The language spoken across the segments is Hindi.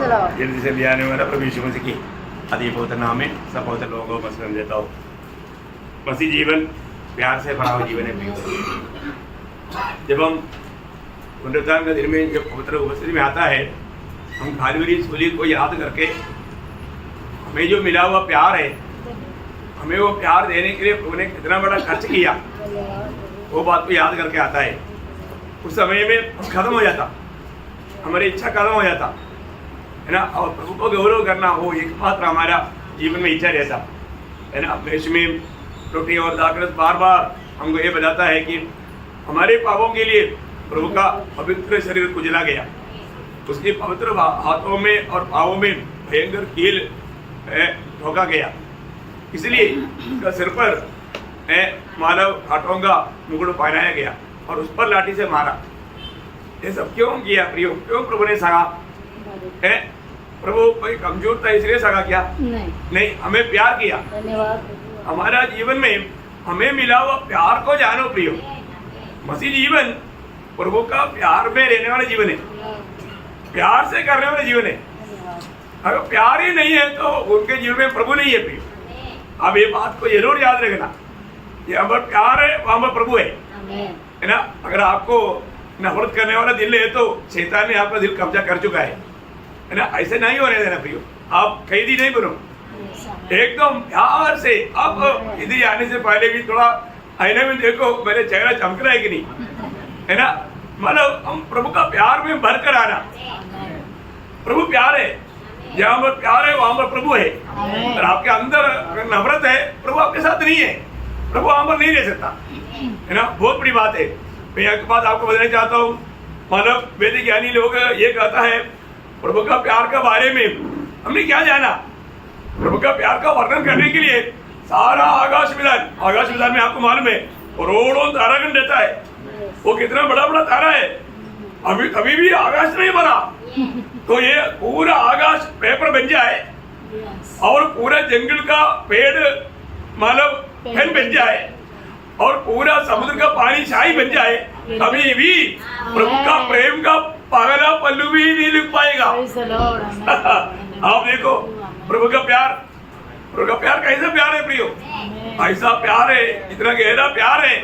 जल्दी से ले आने वाला प्रभु यीशु मसीह की अति पवित्र नाम में सब पवित्र लोगों को मसलन देता हूँ। मसीह जीवन प्यार से भरा हुआ जीवन है। जब हम पुनरुत्थान का दिन में जब पवित्र उपस्थिति में आता है, हम कालवरी सूली को याद करके हमें जो मिला हुआ प्यार है, हमें वो प्यार देने के लिए प्रभु ने कितना बड़ा खर्च किया, वो बात को याद करके आता है। उस समय में खत्म हो जाता, हमारी इच्छा खत्म हो जाता है ना, और प्रभु को गौरव करना वो एकमात्र हमारा जीवन में इच्छा रहता है ना। देश में रोटी और दाखरस बार बार हमको ये बताता है कि हमारे पापों के लिए प्रभु का पवित्र शरीर कुचला गया, उसके पवित्र हाथों में और पाँवों में भयंकर कील ठोका गया, इसलिए उसका सिर पर मानव कांटों का मुकुट पहनाया गया और उस पर लाठी से मारा। ये सब क्यों किया प्रियो? क्यों प्रभु ने सगा? प्रभु कोई कमजोर था इसलिए सगा क्या? नहीं, हमें प्यार किया। हमारा जीवन में हमें मिला हुआ प्यार को जानो प्रियो। मसीह जीवन प्रभु का प्यार में रहने वाला जीवन है, प्यार से करने वाला जीवन है। अगर प्यार ही नहीं है तो उनके जीवन में प्रभु नहीं है प्रियो। अब ये बात को जरूर याद रखना, ये अगर प्यार है वहां पर प्रभु है ना। अगर आपको नफरत करने वाला दिल है तो शैतान ने आपका दिल कब्जा कर चुका है ना। ऐसे नहीं होने देना प्रियो, आप कैदी नहीं बनो, एकदम प्यार से। अब इधर आने से पहले भी थोड़ा आईने में देखो मेरे चेहरा चमक रहा है कि नहीं, है ना। मतलब हम प्रभु का प्यार में भर कर आना। प्रभु प्यार है, जहाँ पर प्यार है वहां पर प्रभु है। और आपके अंदर नफरत है, प्रभु आपके साथ नहीं है, प्रभु वहां पर नहीं रह सकता, है ना। बहुत बड़ी बात है। मैं एक बात आपको बताना चाहता हूँ, मतलब वैदिक ज्ञानी लोग ये कहता है प्रभु का प्यार के बारे में हमने क्या जाना। प्रभु का प्यार का वर्णन करने के लिए सारा आकाश विधान में आपको मालूम है करोड़ों तारागण रहता है। वो कितना बड़ा बड़ा तारा है, अभी भी आकाश नहीं बना, तो ये पूरा आकाश पेपर बन जाए और पूरा जंगल का पेड़ मतलब फैन बन जाए और पूरा समुद्र का पानी शाही बन जाए, अभी भी प्रभु का प्रेम का पगला पल्लू भी नहीं लिख पाएगा। आप देखो प्रभु का प्यार कैसा प्यार है प्रियो, ऐसा प्यार है, इतना गहरा प्यार है।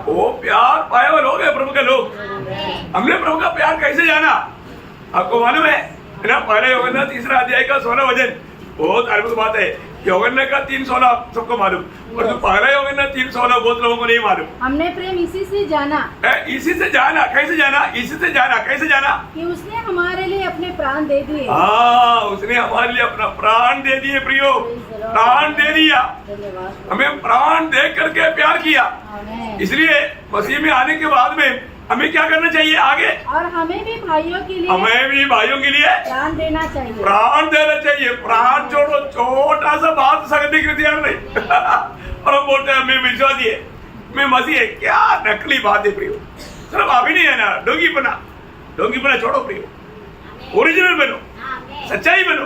वो प्यार पाए हुए लोग है प्रभु के लोग। हमने प्रभु का प्यार कैसे जाना आपको मालूम है ना। पहले यूहन्ना 3 अध्याय का 16 वचन, बहुत अद्भुत बात है। यूहन्ना का 3:16 सबको मालूम, और जो पहला यूहन्ना 3:16 बहुत लोगों को नहीं मालूम। हमने प्रेम इसी से जाना। इसी से जाना, कैसे जाना? इसी से जाना, कैसे जाना? कि उसने हमारे लिए अपने प्राण दे दिए। हाँ, उसने हमारे लिए अपना प्राण दे दिए प्रियो, प्राण दे दिया। हमें प्राण दे करके प्यार किया। इसलिए मसीह में आने के बाद में हमें क्या करना चाहिए आगे? और हमें भी भाइयों के लिए प्राण देना चाहिए। प्राण देना चाहिए। प्राण छोड़ो, छोटा सा बात सकने के तैयार नहीं और हम बोलते हैं मैं विश्वासी है, मैं मसीह है। क्या नकली बात है प्रियो। सिर्फ अभी नहीं है ना, डोंगी बना छोड़ो प्रियो, ओरिजिनल बनो, सच्चाई बनो।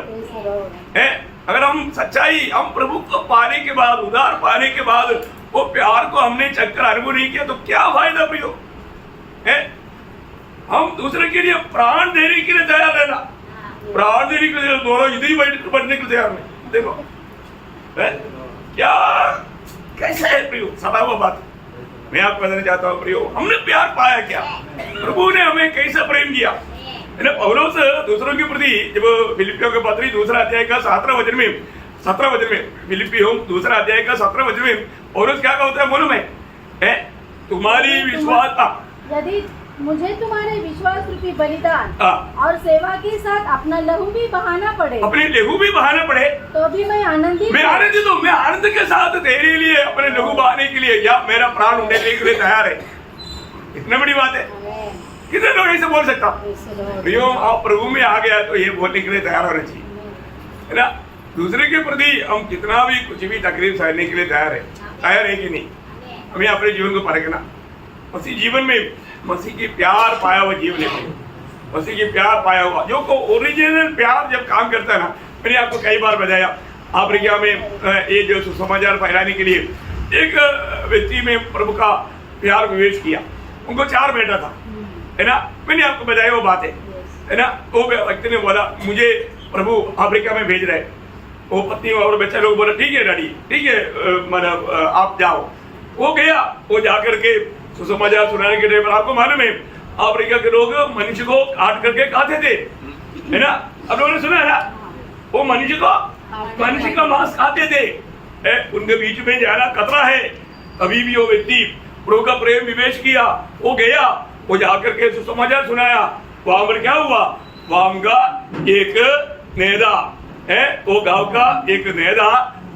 अगर हम सच्चाई, हम प्रभु को पाने के बाद, उधार पाने के बाद वो प्यार को हमने चक्कर अनुभव नहीं किया तो क्या फायदा प्रियो है। हम दूसरे के लिए प्राण देने के लिए तैयार रहना, प्राण देने के लिए दोनों इधर बढ़ने के लिए तैयार नहीं। देखो क्या कैसा है प्रियो, सदा वो बात मैं आपको बताना चाहता हूँ प्रियो। हमने प्यार पाया क्या? प्रभु ने हमें कैसा प्रेम किया है ना। पौलुस दूसरों के प्रति जब फिलिपियों के पत्री 2 अध्याय का 17 वचन में फिलिपियों 2 अध्याय का 17 वचन में पौलुस क्या कहता है मालूम है? तुम्हारी विश्वास, यदि मुझे तुम्हारे विश्वास रूपी बलिदान और सेवा के साथ अपना लहू भी बहाना पड़े, तो भी मैं आनंदित हूँ। मैं आनंद के साथ तेरे लिए अपने लहू बहाने के लिए या मेरा प्राण देने के लिए तैयार है। इतनी बड़ी बात है, कितने लोग ऐसे बोल सकता? प्रियो, आप प्रभु में आ गया तो ये बोलने के लिए तैयार होना चाहिए, है ना। दूसरे के प्रति हम कितना भी कुछ भी तकलीफ सहने के लिए तैयार है कि नहीं? हमें अपने जीवन को परखना। मसीह जीवन में मसीह की प्यार पाया हुआ जीवन है, मसीह की प्यार पाया हुआ जो को ओरिजिनल प्यार जब काम करता है ना। मैंने आपको कई बार बताया, अफ्रीका में ये जो सुसमाचार फैलाने के लिए एक व्यक्ति में प्रभु का प्यार विवेश किया। उनको 4 बेटा था, है ना। मैंने आपको बताया वो बात है। है ना। वो व्यक्ति ने बोला मुझे प्रभु अफ्रीका में भेज रहे। वो पत्नी और बच्चा लोग बोला ठीक है डैडी, ठीक है, मतलब आप जाओ। वो गया, वो जाकर के सुसमाचार सुनाने के टाइम पर आपको मालूम है अफ्रीका के लोग मनुष्य को काट करके खाते थे, है ना। अब लोगों ने सुना है ना, वो मनुष्य का मांस खाते थे। उनके बीच में जाना खतरा है। अभी भी वो व्यक्ति प्रभु का प्रेम निवेश किया, वो गया, वो जाकर के सुसमाचार सुनाया। वहां पर क्या हुआ, वहां का एक नेता है, वो गांव का एक नेता,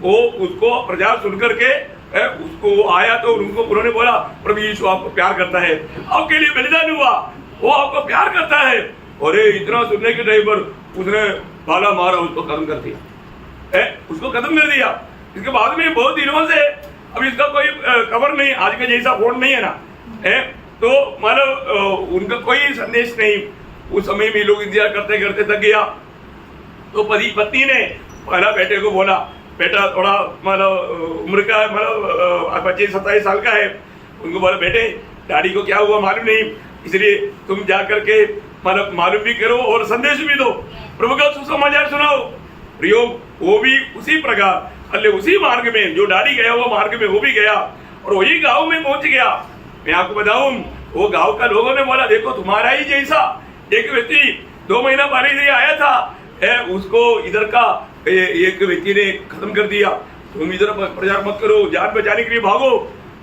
वो उसको प्रचार सुन करके उसको आया तो उन्होंने बोला प्रभु यीशु आपको प्यार करता है, आपके लिए बलिदान हुआ, वो आपको प्यार करता है। और इतना सुनने के टाइम पर उसने भाला मारा, उसको खत्म कर दिया, उसको खत्म कर दिया। इसके बाद में बहुत दिनों से अब इसका कोई खबर नहीं, आज के जैसा फोन नहीं है ना, तो मतलब उनका कोई संदेश नहीं। उस समय में लोग इंतजार करते करते थक गया। तो पत्नी ने पहला बेटे को बोला, बेटा थोड़ा मतलब उम्र का है, मतलब 25-27 साल का है। उनको बोला बेटे डैडी को क्या हुआ मालूम नहीं, इसलिए तुम जा करके मतलब मालूम भी करो और संदेश भी दो, प्रभु का सुसमाचार सुनाओ। प्रियो वो भी उसी प्रकार अल्ले उसी मार्ग में जो डैडी गया वो मार्ग में वो भी गया और वही गांव में पहुंच गया। मैं आपको बताऊं, वो गांव का लोगों ने बोला देखो तुम्हारा ही जैसा एक व्यक्ति 2 महीना पहले इधर आया था, उसको इधर का एक व्यक्ति ने खत्म कर दिया, तुम इधर प्रचार मत करो, जान बचाने के लिए भागो।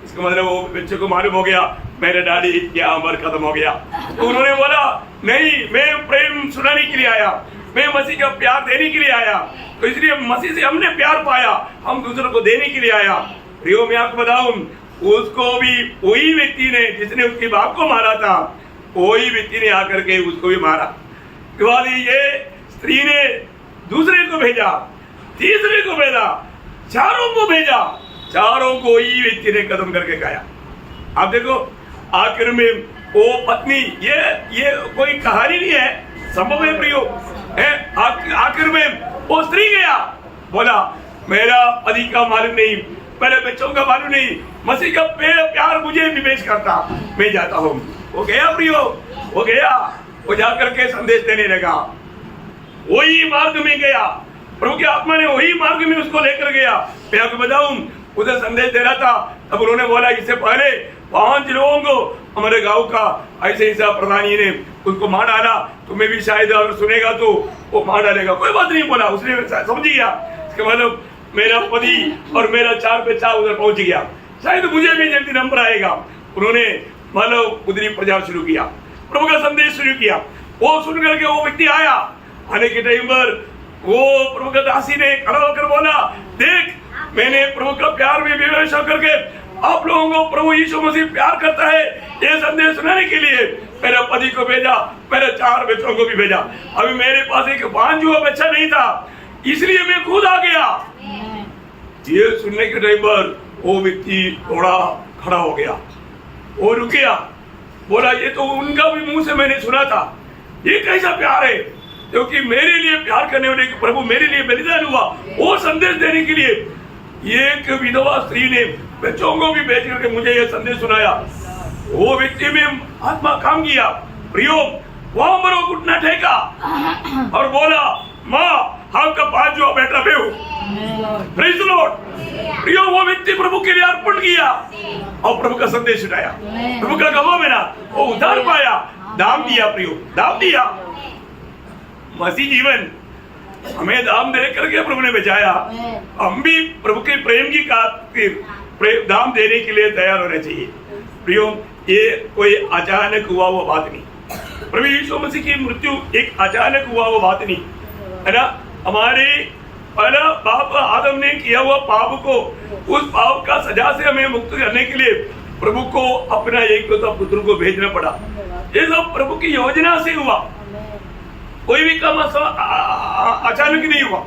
इसका मतलब वो बच्चे को मालूम हो गया मेरे डैडी क्या अमर खत्म हो गया। तो उन्होंने बोला नहीं, मैं प्रेम सुनाने के लिए आया, मैं मसीह का प्यार देने के लिए आया, तो इसलिए मसीह से हमने प्यार पाया, हम दूसरों को देने के लिए आया। प्रियो मैं आपको बताऊं, उसको भी वही व्यक्ति ने जिसने उसके बाप को मारा था, वही व्यक्ति ने आकर के उसको भी मारा। के बाद ये स्त्री ने दूसरे को भेजा, तीसरे को भेजा, चारों को भेजा, चारों को ही व्यक्ति ने खत्म करके खाया। आप देखो आखिर में वो पत्नी, ये कोई कहानी नहीं है, संभव है प्रियो, आखिर में वो स्त्री गया, बोला मेरा पति का मालूम नहीं, मेरे बच्चों का मालूम नहीं, मसीह का प्यार मुझे निवेश करता, मैं जाता हूँ। वो गया प्रियो, वो गया, वो जाकर के संदेश देने लगा, वही मार्ग में गया, प्रभु की आत्मा ने वही मार्ग में उसको लेकर गया। मैं आपको बताऊं, उसे संदेश दे रहा था, तब उन्होंने बोला इससे पहले 5 लोगों को हमारे गांव का ऐसे ऐसा प्रधानी ने उसको मार डाला, तुम्हें भी शायद अगर सुनेगा तो वो मार डालेगा। कोई बात नहीं बोला, उसने समझ गया इसका मतलब मेरा पति और मेरा 4 पे 4 उधर पहुंच गया, शायद मुझे भी जल्दी नंबर आएगा। उन्होंने मतलब उधरी प्रचार शुरू किया, प्रभु का संदेश शुरू किया। वो सुन करके वो व्यक्ति आया, आने के टाइम पर वो प्रभु का दासी ने खड़ा होकर बोला देख मैंने प्रभु का प्यार में विवेश होकर के आप लोगों को प्रभु यीशु मसीह प्यार करता है ये संदेश सुनाने के लिए मेरे पति को भेजा, मेरे 4 बच्चों को भी भेजा। अभी मेरे पास एक 5 हुआ बच्चा नहीं था, इसलिए मैं खुद आ गया। ये सुनने के टाइम पर वो व्यक्ति थोड़ा खड़ा हो गया, वो रुक गया, बोला ये तो उनका भी मुंह से मैंने सुना था, ये कैसा प्यार है, क्योंकि मेरे लिए प्यार करने वाले प्रभु मेरे लिए बलिदान हुआ, वो संदेश देने के लिए एक विधवा स्त्री ने बच्चों को भी भेज करके मुझे ये संदेश सुनाया। वो व्यक्ति में आत्मा काम किया प्रियो, वहां पर वो घुटना टेका और बोला माँ आपका 5 जो बेटा बेहू, प्रेज़ द लॉर्ड। प्रियो वो व्यक्ति प्रभु के लिए अर्पण किया और प्रभु का संदेश सुनाया, प्रभु का गवाह बना, वो उद्धार पाया, दाम दिया प्रियो, दाम दिया। मसीह जीवन हमें दाम दे करके प्रभु ने बचाया, हम भी प्रभु के प्रेम की खातिर दाम देने के लिए तैयार होने चाहिए प्रियो। ये कोई अचानक हुआ वो बात नहीं, प्रभु यीशु मसीह की मृत्यु एक अचानक हुआ वो बात नहीं है ना। हमारे पहला बाप आदम ने किया हुआ पाप को, उस पाप का सजा से हमें मुक्त करने के लिए प्रभु को अपना एकलौता पुत्र को भेजना पड़ा। ये सब प्रभु की योजना से हुआ, कोई भी काम अचानक नहीं हुआ।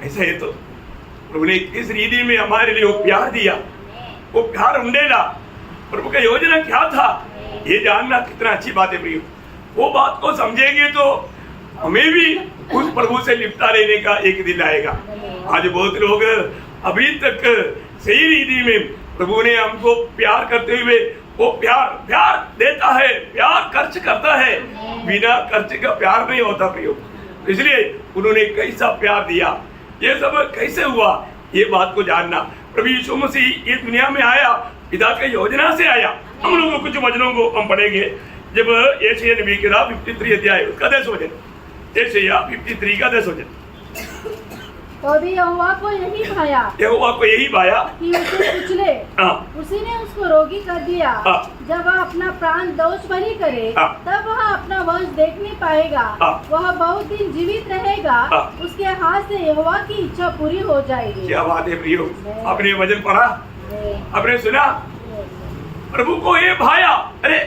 ऐसा है तो प्रभु ने इस रीति में हमारे लिए वो प्यार दिया, वो प्यार उंडेला। प्रभु का योजना क्या था ये जानना कितना अच्छी बात है प्रियो। वो बात को समझेंगे तो हमें भी उस प्रभु से लिपटा रहने का एक दिन आएगा। आज बहुत लोग अभी तक सही रीति में प्रभु ने हमको प्यार करते हुए वो प्यार प्यार देता है, प्यार खर्च करता है। बिना खर्च का प्यार नहीं होता प्रियो। इसलिए उन्होंने कैसा प्यार दिया, ये सब कैसे हुआ, ये बात को जानना। प्रभु यीशु मसीह ये दुनिया में आया, पिता की योजना से आया। हम लोगों कुछ वचनों को हम पढ़ेंगे। जब यशायाह नबी की किताब 53 अध्याय उसका 10 वचन, यशायाह 53 का 10 वचन। तो भी यहोवा को यही भाया, यहोवा को यही भाया कि उसे कुचले। उसी ने उसको रोगी कर दिया। जब वह अपना प्राण दोष भरी करे, तब वह अपना वंश देखने पाएगा। वह बहुत दिन जीवित रहेगा। उसके हाथ से यहोवा की इच्छा पूरी हो जाएगी। क्या बात है प्रियो, आपने वचन पढ़ा, आपने सुना। प्रभु को ये भाया। अरे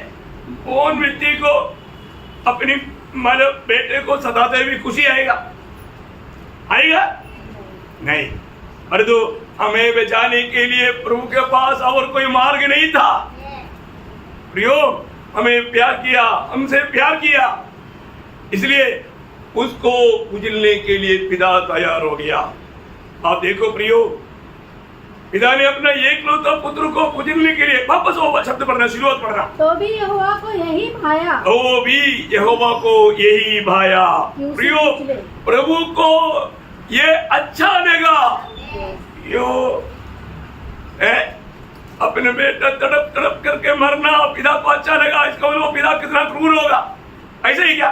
कौन व्यक्ति को अपनी मतलब बेटे को सताते हुए खुशी आएगा? आएगा नहीं। परंतु हमें बचाने के लिए प्रभु के पास और कोई मार्ग नहीं था। प्रियो, हमें प्यार किया, हमसे प्यार किया, इसलिए उसको कुचलने के लिए पिता तैयार हो गया। आप देखो प्रियो, पिता ने अपना एकलौता पुत्र को कुचलने के लिए, वापस वो शब्द पढ़ना, शुरुआत पढ़ना। तो भी यहोवा को यही भाया, तो भी यहोवा को यही भाया। प्रियो, प्रभु को ये अच्छा लगा। यो अपने बेटा तड़प तड़प करके मरना पिता को अच्छा लगा। इसका मतलब पिता कितना क्रूर होगा, ऐसे ही क्या?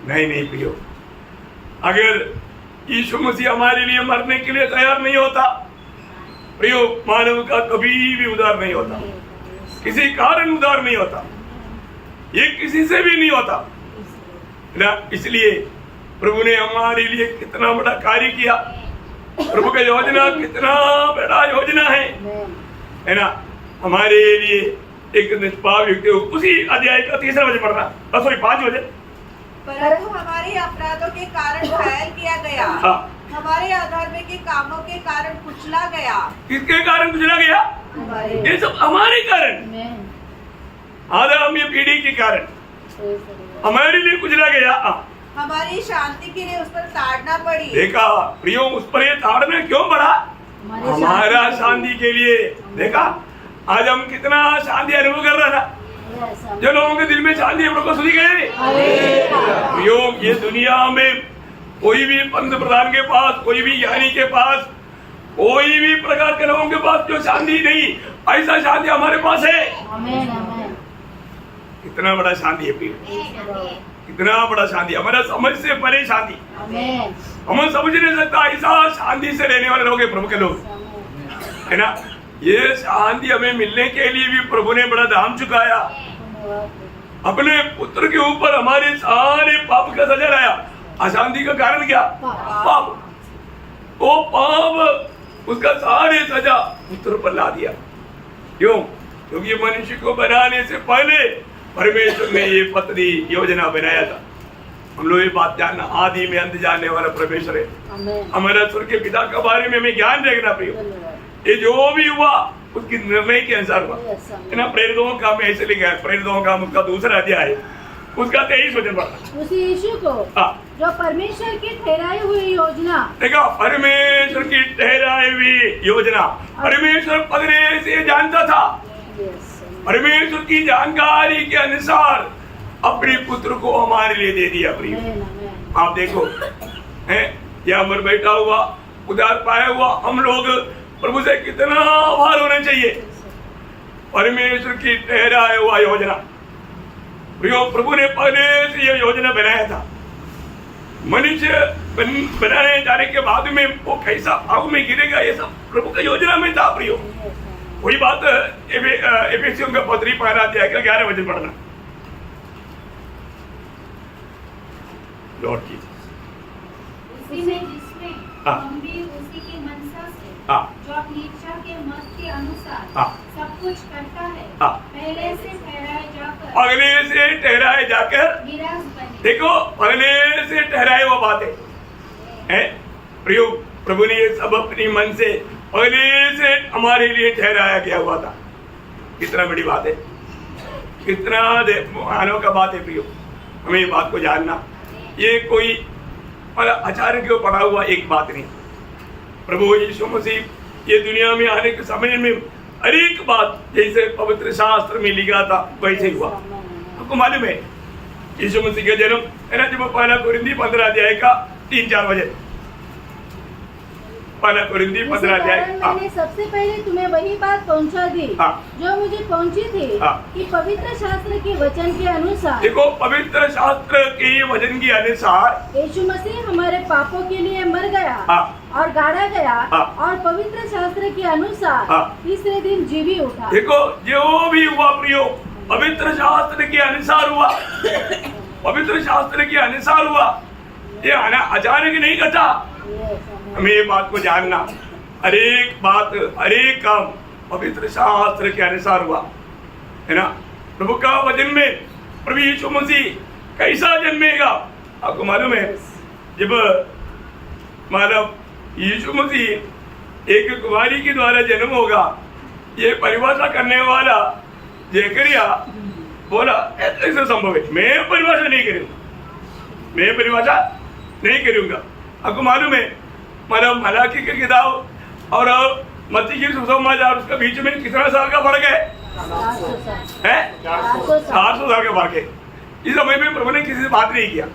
नहीं नहीं प्रियो, अगर यीशु मसीह हमारे लिए मरने के लिए तैयार नहीं होता, प्रियो, मानव का कभी भी उद्धार नहीं होता, किसी कारण उद्धार नहीं होता, ये किसी से भी नहीं होता ना। इसलिए प्रभु ने हमारे लिए कितना बड़ा कार्य किया। प्रभु का योजना कितना बड़ा योजना है ना, हमारे लिए एक निष्पाप व्यक्ति। उसी अध्याय का 3रा वचन पढ़ना, 5 वचन। परंतु हमारे अपराधों के कारण घायल किया गया, हमारे अधर्म के कामों के कारण कुचला गया। किसके कारण कुचला गया? ये सब हमारे कारण, आदम ये पीढ़ी के कारण हमारे लिए कुचला गया। हमारी शांति के लिए उस पर ताड़ना पड़ी। देखा प्रियो, उस पर ये ताड़ना क्यों पड़ा? हमारा शांति के लिए। देखा आज हम कितना शांति अनुभव कर रहा था। जो लोगों के दिल में शांति हम लोग को सुनी गए। प्रियो, ये दुनिया में कोई भी पंत प्रधान के पास, कोई भी ज्ञानी के पास, कोई भी प्रकार के लोगों के पास जो शांति नहीं, ऐसा शांति हमारे पास है। कितना बड़ा शांति है प्रियो, कितना बड़ा शांति, हमारा समझ से परे शांति। हम समझ नहीं सकता ऐसा शांति से रहने वाले लोग हैं प्रभु के लोग, है ना। ये शांति हमें मिलने के लिए भी प्रभु ने बड़ा दाम चुकाया। अपने पुत्र के ऊपर हमारे सारे पाप का सजा लाया। अशांति का कारण क्या? पाप। वो पाप, उसका सारे सजा पुत्र पर ला दिया। क्यों? क्योंकि मनुष्य को बनाने से पहले परमेश्वर ने ये पत्री योजना बनाया था। हम लोग ये बात जानना, आदि में अंत जानने वाला परमेश्वर है। हमारा स्वर्ग के पिता के बारे में हमें ज्ञान रखना प्रिय। ये जो भी हुआ उसकी निर्णय के अनुसार हुआ, है ना। प्रेरितों का में ऐसे लिखा है, प्रेरितों का उसका 2रा अध्याय उसका 23 वचन पढ़ा। उसी यीशु को जो परमेश्वर की ठहराई हुई योजना, देखा, परमेश्वर की ठहराई हुई योजना, परमेश्वर पहले से जानता था। परमेश्वर की जानकारी के अनुसार अपने पुत्र को हमारे लिए दे दिया प्रिय। आप देखो, है यह अमर बैठा हुआ, उद्धार पाया हुआ हम लोग प्रभु से कितना आभार होना चाहिए। परमेश्वर की ठहराया हुआ योजना प्रियो, प्रभु ने पहले से यह योजना बनाया था। मनुष्य बनाने जाने के बाद में वो कैसा भाव में गिरेगा, ये सब प्रभु का योजना में था प्रियो। वही बात एफेसियों का पत्री 12 अध्याय का 11 वचन पढ़ना। लॉर्ड की हम भी उसी की मनसा से, जो अपनी इच्छा के मत के अनुसार सब कुछ करता है, पहले से ठहराए जाकर विराज बने। देखो, पहले से ठहराए हुआ बातें है प्रियो। प्रभु ने ये सब अपनी मन से पहले से हमारे लिए ठहराया गया हुआ था। कितना बड़ी बात है, कितना मानव का बात है प्रियो। हमें ये बात को जानना, ये कोई अचानक क्यों पड़ा हुआ एक बात नहीं। प्रभु यीशु मसीह ये दुनिया में आने के समय में हर एक बात जैसे पवित्र शास्त्र में लिखा था वैसे हुआ। आपको मालूम है यीशु मसीह का जन्म है ना, जब पहला कोरिन्थी 15 अध्याय का 3-4 बजे, पहला कोरिन्थी 15 अध्याय। मैंने सबसे पहले तुम्हें वही बात पहुंचा दी जो मुझे पहुंची थी कि पवित्र शास्त्र के वचन के अनुसार, देखो पवित्र शास्त्र के वचन के अनुसार यीशु मसीह हमारे पापों के लिए मर गया और गाड़ा गया और पवित्र शास्त्र के अनुसार तीसरे दिन जी भी उठा। देखो जो भी हुआ प्रियो पवित्र शास्त्र के अनुसार हुआ, पवित्र शास्त्र के अनुसार हुआ, ये अचानक नहीं घटा। हमें ये बात को जानना, हर एक बात हर एक काम पवित्र शास्त्र के अनुसार हुआ है ना। प्रभु का वचन में प्रभु यीशु मसीह कैसा जन्मेगा आपको मालूम है। जब मानव यीशु मसीह एक कुमारी के द्वारा जन्म होगा, ये परिभाषा करने वाला जकरिया बोला ऐसा संभव है, मैं परिभाषा नहीं करूंगा, मैं परिभाषा नहीं करूंगा। आपको मालूम है मानव मलाकी की किताब और मत्ती की सुसमाचार उसके बीच में कितना साल का फर्क है? 400 साल का फर्क है। इस समय में प्रभु ने किसी से बात नहीं किया,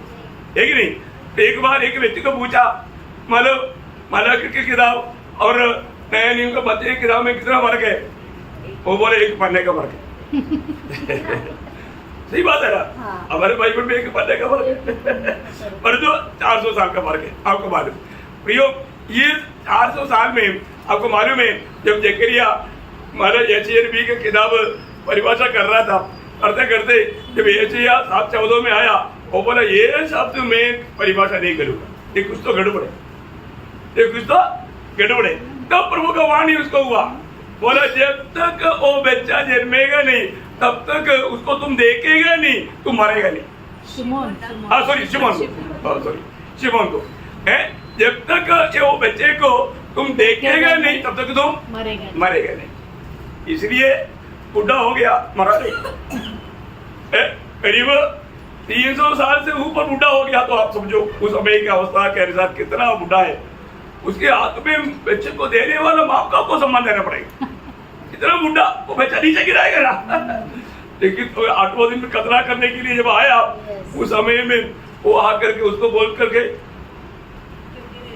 है कि नहीं। एक बार एक व्यक्ति को पूछा मानव मलाकी की किताब और नया नियम का मत्ती की किताब में कितना फर्क है? वो बोले एक पन्ने का फर्क है। सही बात है ना, हमारे बाइबल में एक पन्ने का फर्क है, पर जो 400 साल का फर्क है। आपको मालूम प्रियो ये 400 साल में आपको मालूम है जब जकरिया महाराज यशायाह की किताब परिभाषा कर रहा था, करते करते जब यशायाह 7:14 में आया, वो बोला ये शब्द में परिभाषा नहीं करूंगा, ये कुछ तो गड़बड़ है, ये कुछ तो गड़बड़ है। तब प्रभु का वाणी उसको हुआ, बोला जब तक वो बच्चा जन्मेगा नहीं तब तक उसको तुम देखेगा नहीं, तुम मरेगा नहीं। शिमोन को है, जब तक वो बच्चे को तुम देखेगा नहीं तब तक तुम मरेगा नहीं। इसलिए बुढ़ा हो गया, मरा नहीं, करीब 300 साल से ऊपर बुढ़ा हो गया, तो आप समझो उस समय की अवस्था के अनुसार कितना बुढ़ा है। उसके हाथ में बच्चे को देने वाला बाप का को सम्मान देना पड़ेगा। इतना बुढ़ा वो बच्चा नीचे गिराएगा ना। लेकिन तो 8वां दिन में कतरा करने के लिए जब आया, उस समय में वो आकर के उसको बोल करके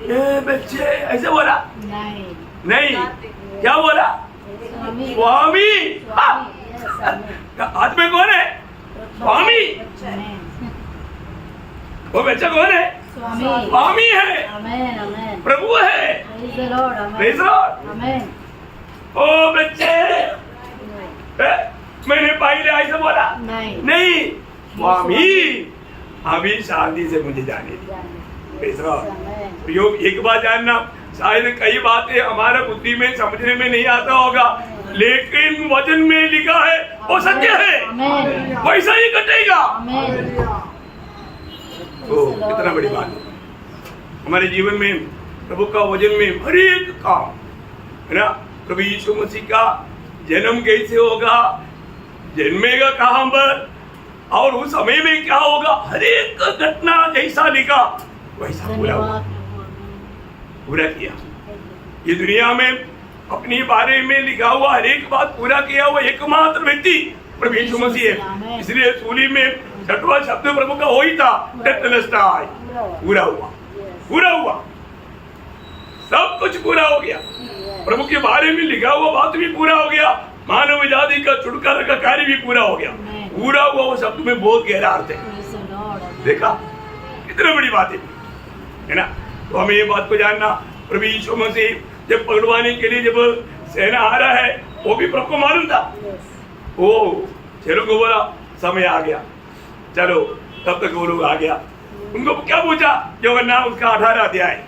ये बच्चे ऐसे बोला नहीं, क्या बोला? स्वामी। हाथ में कौन है? स्वामी। वो बच्चा कौन है? स्वामी है, प्रभु है। ओ बच्चे, मैंने पहले ऐसा बोला नहीं, स्वामी अभी शादी से मुझे जाने प्रयोग। एक बात जानना, शायद कई बातें हमारा बुद्धि में समझने में नहीं आता होगा, लेकिन वचन में लिखा है वो सत्य है, वैसा ही घटेगा। तो कितना बड़ी बात है हमारे जीवन में, प्रभु का वचन में हर एक काम है ना। प्रभु यीशु मसीह का जन्म कैसे होगा, जन्मेगा कहां पर और उस समय में क्या होगा, हर एक घटना जैसा लिखा वैसा पूरा किया। ये दुनिया में अपनी बारे में लिखा हुआ हर एक बात पूरा किया हुआ एकमात्र व्यक्ति प्रभु यीशु मसीह है। इसलिए सूली में 6वां शब्द प्रभु का वही था, टेटेलस्टाई, पूरा हुआ, पूरा हुआ, सब कुछ पूरा हो गया। प्रभु के बारे में लिखा हुआ बात भी पूरा हो गया, मानव जाति का छुटकारा का कार्य भी पूरा हो गया। पूरा हुआ वो शब्द में बहुत गहरा अर्थ है। देखा कितनी बड़ी बात है ना। तो हमें ये बात को जानना, प्रभु यीशु मसीह जब पकड़वाने के लिए जब सेना आ रहा है, वो भी प्रभु को मालूम था। वो चलो को बोला समय आ गया, चलो तब तक वो लोग आ गया। उनको क्या पूछा, यूहन्ना उसका 18 अध्याय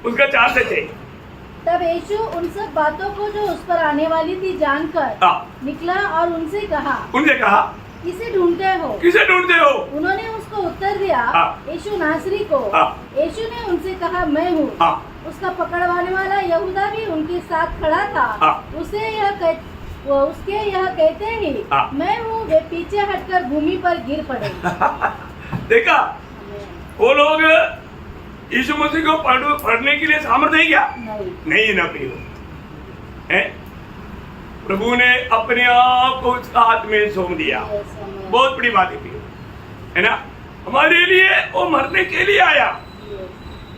उसका 4 से 6। तब यीशु उन सब बातों को जो उस पर आने वाली थी जानकर निकला और उनसे कहा किसे ढूंढते हो? किसे ढूंढते हो? उन्होंने उसको उत्तर दिया, यीशु नासरी को। यीशु ने उनसे कहा, मैं हूँ। उसका पकड़वाने वाला यहूदा भी उनके साथ खड़ा था। उसके यह कहते ही मैं हूँ, वे पीछे हटकर भूमि पर गिर पड़े। देखा वो लोग यीशु मसीह को पढ़ने के लिए सामर्थ्य है क्या? नहीं ना प्रियो है। प्रभु ने अपने आप को उसका हाथ में सौंप दिया। बहुत बड़ी बात है ना। हमारे लिए वो मरने के लिए आया,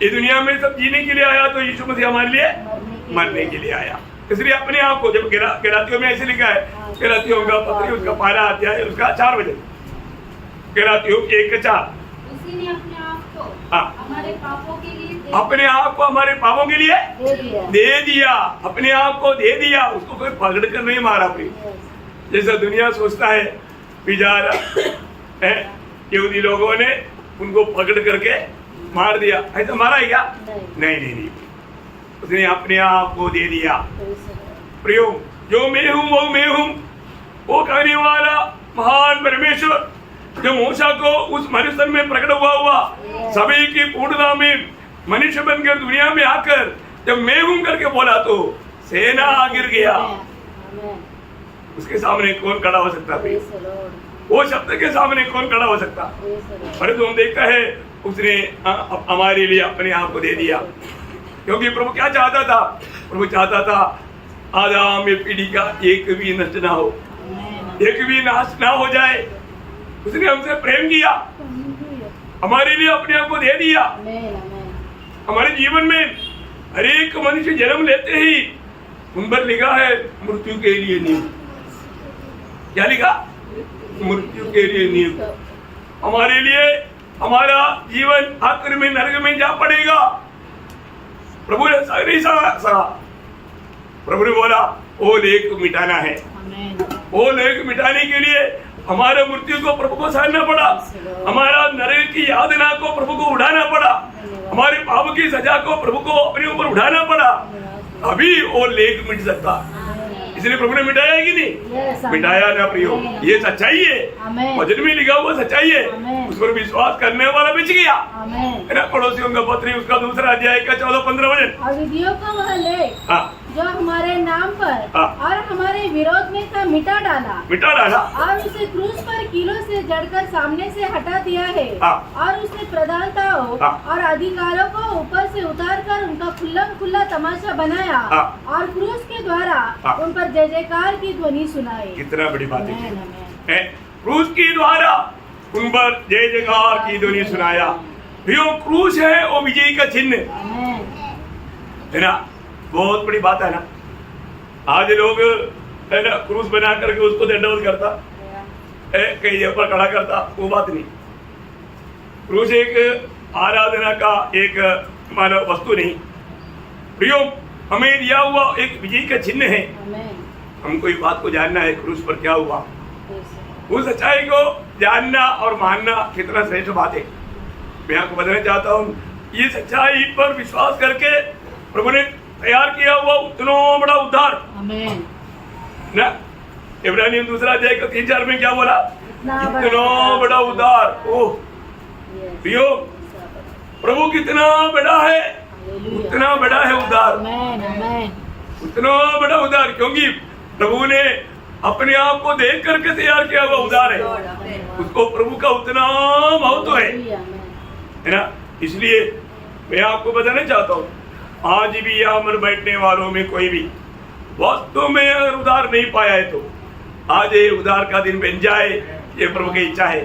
ये दुनिया में सब जीने के लिए आया, तो यीशु मसीह हमारे लिए मरने के लिए आया। इसलिए अपने आप को, जब गलातियों में ऐसे लिखा है, गलातियों का पत्री उसका 12 अध्याय उसका 4 वचन, गलातियों 1:4, उसी ने अपने आप को हमारे पापों के लिए अपने आप को हमारे पापों के लिए दे दिया। अपने आप को दे दिया, उसको कोई पकड़ कर नहीं मारा। जैसा दुनिया सोचता है बेचारा यहूदी लोगों ने उनको पकड़ करके मार दिया, ऐसा मारा है क्या? नहीं, उसने अपने आप को दे दिया। प्रियो, जो मैं हूँ वो मैं हूँ, वो कहने वाला महान परमेश्वर जो मूसा को उस मरुस्थल में प्रकट हुआ सभी की पूर्णता में मनुष्य बनकर दुनिया में आकर जब मैं हूँ करके बोला तो सेना गिर गया। उसके सामने कौन खड़ा हो सकता है? वो शब्द के सामने कौन खड़ा हो सकता? परंतु हम देखता है उसने हमारे लिए अपने आप को दे दिया। क्योंकि प्रभु क्या चाहता था? प्रभु चाहता था आदम पीढ़ी का एक भी नष्ट ना हो, एक भी नाश ना हो जाए। उसने हमसे प्रेम किया, हमारे लिए अपने आप को दे दिया। हमारे जीवन में हर एक मनुष्य जन्म लेते ही उन पर लिखा है मृत्यु के लिए नियुक्त। क्या लिखा? मृत्यु के लिए नियुक्त। हमारे लिए हमारा जीवन आखिर में नरक में जा पड़ेगा। प्रभु ने नहीं सहा। प्रभु ने बोला वो लेख मिटाना है। वो लेख मिटाने के लिए हमारे मृत्यु को प्रभु को सहना पड़ा, हमारा नरक की यातना को प्रभु को उठाना पड़ा, हमारे पाप की सजा को प्रभु को अपने ऊपर उठाना पड़ा, अभी वो लेख मिट सकता। इसलिए प्रभु ने मिटाया है कि नहीं? मिटाया ना प्रियो, ये सच्चाई है, वचन में लिखा हुआ सच्चाई है। उस पर विश्वास करने वाला बच गया। पड़ोसियों का पत्री उसका 2 अध्याय का 14-15 वचन। विधियों का वह लेख जो हमारे नाम पर और हमारे विरोध में था मिटा डाला और उसे क्रूस पर कीलों से जड़कर सामने से हटा दिया है। और उसने प्रधानताओं और अधिकारों को ऊपर से उतार कर उनका खुला तमाशा बनाया और क्रूस के द्वारा उन पर जय जयकार की ध्वनि सुनाई। कितना बड़ी बात है। क्रूस के द्वारा उन पर जय जयकार की ध्वनि सुनाया। क्रूस है वो विजय का चिन्ह है ना। बहुत बड़ी बात है ना। आज लोग है ना क्रूस बना करके उसको दंडवत करता, कहीं जगह पर खड़ा करता, वो बात नहीं। क्रूस एक आराधना का एक मानव वस्तु नहीं, प्रियो हमें दिया हुआ एक विजय का चिन्ह है। हमको इस बात को जानना है क्रूस पर क्या हुआ, उस सच्चाई को जानना और मानना कितना श्रेष्ठ बात है। मैं आपको बताना चाहता हूँ, ये सच्चाई पर विश्वास करके प्रभु ने तैयार किया हुआ उतना बड़ा उद्धार ना। इब्रानियों 2 अध्याय का 3-4 में क्या बोला? इतना बड़ा उद्धार। ओह प्रियो, प्रभु कितना बड़ा है, उतना बड़ा है उद्धार, उतना बड़ा उद्धार। क्योंकि प्रभु ने अपने आप को देख करके तैयार किया हुआ उद्धार है, उसको प्रभु का उतना महत्व है ना। इसलिए मैं आपको बताना चाहता हूँ, आज भी यहाँ पर बैठने वालों में कोई भी वास्तव में अगर उद्धार नहीं पाया है तो आज ये उद्धार का दिन बन जाए, ये प्रभु की इच्छा है।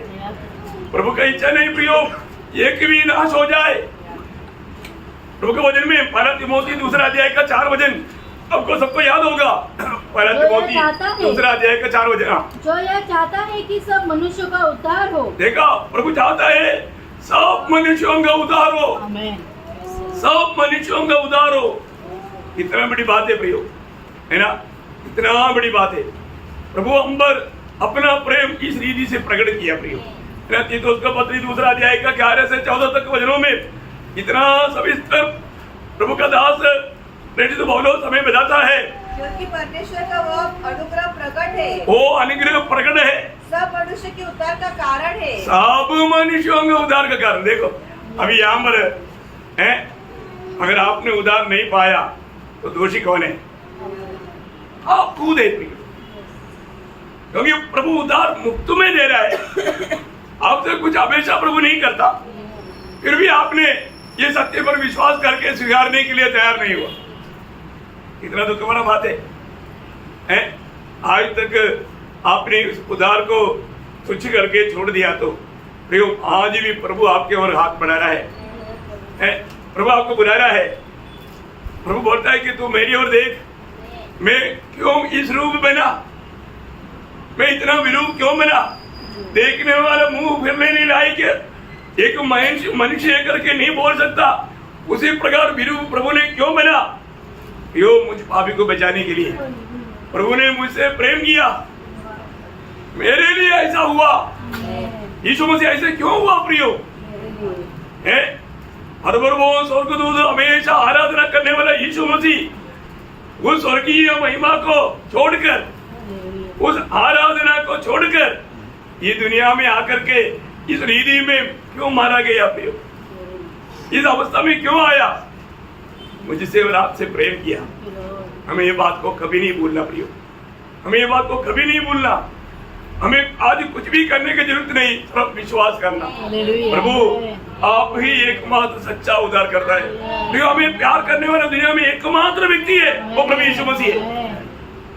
प्रभु की इच्छा नहीं प्रियो एक भी नाश हो जाए। प्रभु के वचन में 1 तिमोथी 2 अध्याय का 4 वचन आपको सबको याद होगा। 1 तिमोथी 2 अध्याय का 4 वचन, जो यह चाहता है कि सब मनुष्यों का उद्धार हो। देखा, प्रभु चाहता है सब मनुष्यों का उद्धार हो, सब मनुष्यों का उद्धार हो। कितना बड़ी बात है प्रियो, है ना, इतना बड़ी बात है। प्रभु हम पर अपना प्रेम इस रीति से प्रकट किया प्रियो। तीतुस का पत्री 2 अध्याय का 11 से 14 तक वचनों में इतना सविस्तर प्रभु का दास प्रेरित पौलुस हमें बताता है। क्योंकि परमेश्वर का वो अनुग्रह प्रकट है, वो अनुग्रह प्रकट है, सब मनुष्य के उद्धार का कारण है, सब मनुष्यों के उद्धार का कारण। देखो अभी यहाँ पर है, अगर आपने उद्धार नहीं पाया तो दोषी कौन है? आप खुद है, क्योंकि प्रभु उद्धार मुफ्त में दे रहा है। आपसे कुछ अपेक्षा प्रभु नहीं करता, फिर भी आपने ये सत्य पर विश्वास करके स्वीकारने के लिए तैयार नहीं हुआ। इतना तो तुम्हारा बात है? आज तक आपने उस उधार को तुच्छ करके छोड़ दिया तो प्रियो आज भी प्रभु आपके ओर हाथ बढ़ा रहा है। प्रभु आपको बुला रहा है। प्रभु बोलता है कि तू मेरी ओर देख, मैं क्यों इस रूप बना, मैं इतना विरूप क्यों बना, देखने वाला मुंह फिरने नहीं लायक, एक मनुष्य करके नहीं बोल सकता, उसी प्रकार विरूप प्रभु ने क्यों बना। यो मुझ पापी को बचाने के लिए प्रभु ने मुझसे प्रेम किया, मेरे लिए ऐसा हुआ। यीशु मसीह ऐसे क्यों हुआ प्रियो? हर बार वो स्वर्गदूत हमेशा आराधना करने वाला यीशु मसीह उस स्वर्गीय महिमा को छोड़कर, उस आराधना को छोड़कर ये दुनिया में आकर के इस रीति में क्यों मारा गया प्रियो? इस अवस्था में क्यों आया? मुझसे और आपसे प्रेम किया। हमें ये बात को कभी नहीं भूलना प्रियो, हमें ये बात को कभी नहीं भूलना। हमें आज कुछ भी करने की जरूरत नहीं, सिर्फ विश्वास करना। प्रभु आप ही एकमात्र सच्चा उद्धार करता है। प्रियो हमें प्यार करने वाला दुनिया में एकमात्र व्यक्ति है, वो प्रभु यीशु मसीह है।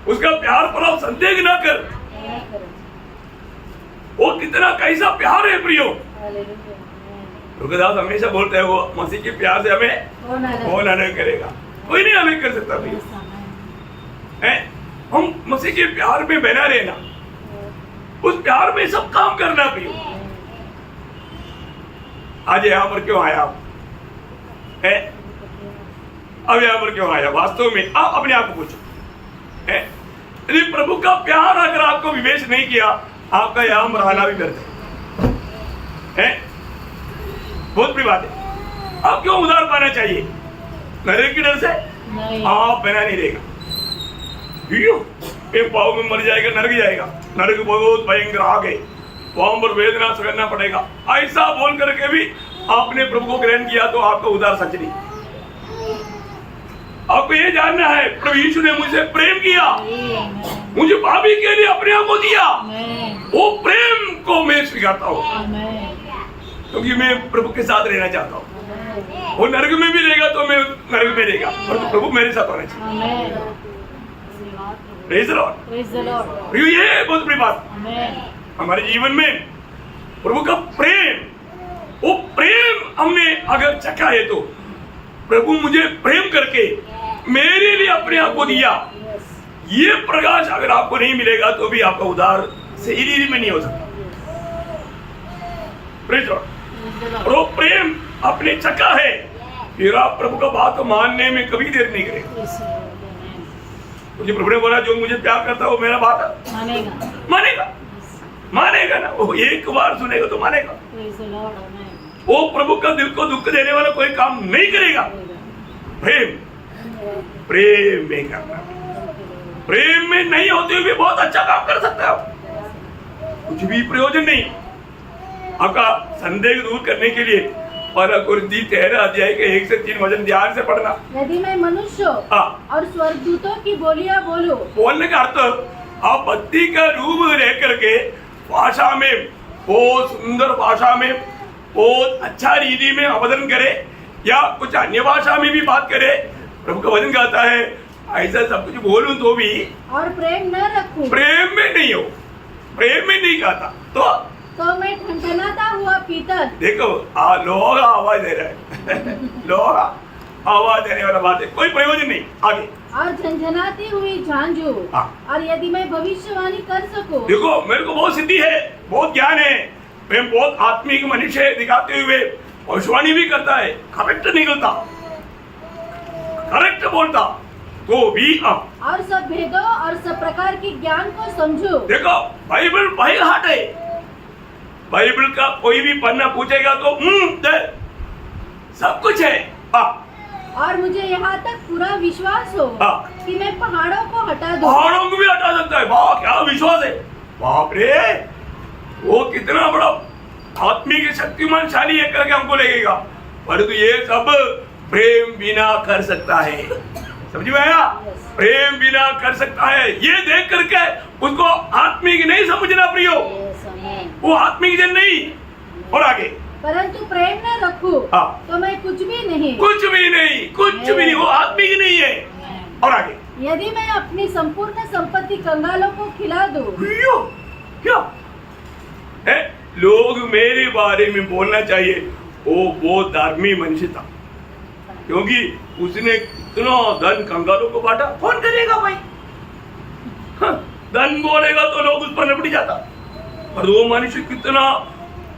उसका प्यार पर आप संदेह ना कर, वो कितना कैसा प्यार है प्रियो। रुकदास हमेशा बोलते हैं वो मसीह के प्यार से हमें कौन नहीं करेगा, कोई नहीं हमें कर सकता प्रियो। हम मसीह के प्यार में बना रहना, उस प्यार में सब काम करना प्रियो। आज यहाँ पर क्यों आया आप? अब यहाँ पर क्यों आया? वास्तव में आप अपने आप को पूछो, यदि प्रभु का प्यार अगर आपको विवेश नहीं किया, आपका यहाँ पर आना भी व्यर्थ है। बहुत बड़ी बात है। आप क्यों उधार पाना चाहिए? नरक के डर से आप बना नहीं रहेगा। एक पाव में मर जाएगा, नरक जाएगा, नरक बहुत भयंकर आगे, वहां पर वेदना सहना पड़ेगा। ऐसा बोल करके भी आपने प्रभु को ग्रहण किया तो आपका उधार सच नहीं। आपको ये जानना है प्रभु यीशु ने मुझसे प्रेम किया, मुझे पापी के लिए अपने आप को दिया। वो प्रेम को मैं स्वीकारता हूँ, क्योंकि मैं प्रभु के साथ रहना चाहता हूँ। वो नरक में भी रहेगा तो मैं नरक में रहेगा, और प्रभु मेरे साथ होना चाहिए। Praise the Lord. ये बहुत बड़ी बात। हमारे जीवन में प्रभु का प्रेम, वो प्रेम हमने अगर चखा है तो प्रभु मुझे प्रेम करके मेरे लिए अपने आप को दिया। ये प्रकाश अगर आपको नहीं मिलेगा तो भी आपका उद्धार सही रीति में नहीं हो सकता। Praise the Lord. और वो प्रेम अपने चखा है, फिर आप प्रभु का बात मानने में कभी देर नहीं करेगा। मुझे प्रभु ने बोला जो मुझे प्यार करता है वो मेरा बात मानेगा ना। वो एक बार सुनेगा तो मानेगा। वो प्रभु का दिल को दुख देने वाला कोई काम नहीं करेगा। प्रेम में करना, प्रेम में नहीं होते हुए भी बहुत अच्छा काम कर सकते हो, कुछ भी प्रयोजन नहीं। आपका संदेह दूर करने के लिए और कुरिन्थी 13 अध्याय के 1 से 3 वचन ध्यान से पढ़ना। यदि मैं मनुष्य और स्वर्गदूतों की बोलियां बोलूं, बोलने का अर्थ आप भक्ति का रूप रह करके भाषा में, बहुत सुंदर भाषा में, बहुत अच्छा रीति में अवतरण करे, या कुछ अन्य भाषा में भी बात करे। प्रभु का वचन कहता है ऐसा सब कुछ बोलूं तो भी और प्रेम न रखूं, प्रेम में नहीं हो, प्रेम में नहीं कहता तो मैं ठनठनाता हुआ पीतल। देखो लोहा आवाज दे रहा है लोहा आवाज देने वाला बात है, कोई प्रयोजन नहीं आगे। और झंझनाती हुई झांझू, और यदि मैं भविष्यवाणी कर सकूं। देखो मेरे को बहुत सिद्धि है, बहुत ज्ञान है, मैं बहुत आत्मिक मनुष्य दिखाते हुए भविष्यवाणी भी करता है, करेक्ट निकलता, करेक्ट बोलता तो भी और सब भेदों और सब प्रकार के ज्ञान को समझो। देखो बाइबल बाई हार्ट है, बाइबल का कोई भी पन्ना पूछेगा तो सब कुछ है। और मुझे यहाँ तक पूरा विश्वास हो कि मैं पहाड़ों को हटा दूं। पहाड़ों को भी हटा सकता है। वाह क्या विश्वास है, बाप रे, वो कितना बड़ा आत्मिक शक्तिमानशाली है करके हमको लगेगा, परंतु ये सब प्रेम बिना कर सकता है। समझ में आया? प्रेम बिना कर सकता है, ये देख करके उसको आत्मिक नहीं समझना प्रियो, वो आत्मिक जन नहीं। और आगे परंतु प्रेम न रखूं तो मैं कुछ भी नहीं, कुछ भी नहीं, वो आत्मिक नहीं है। और आगे यदि मैं अपनी संपूर्ण संपत्ति कंगालों को खिला दूं, क्या है? लोग मेरे बारे में बोलना चाहिए वो बहुत धार्मिक मनुष्य था, क्योंकि उसने कितना धन कंगालों को बांटा। कौन करेगा भाई? धन बोलेगा तो लोग उस पर निपट जाता, और वो मनुष्य कितना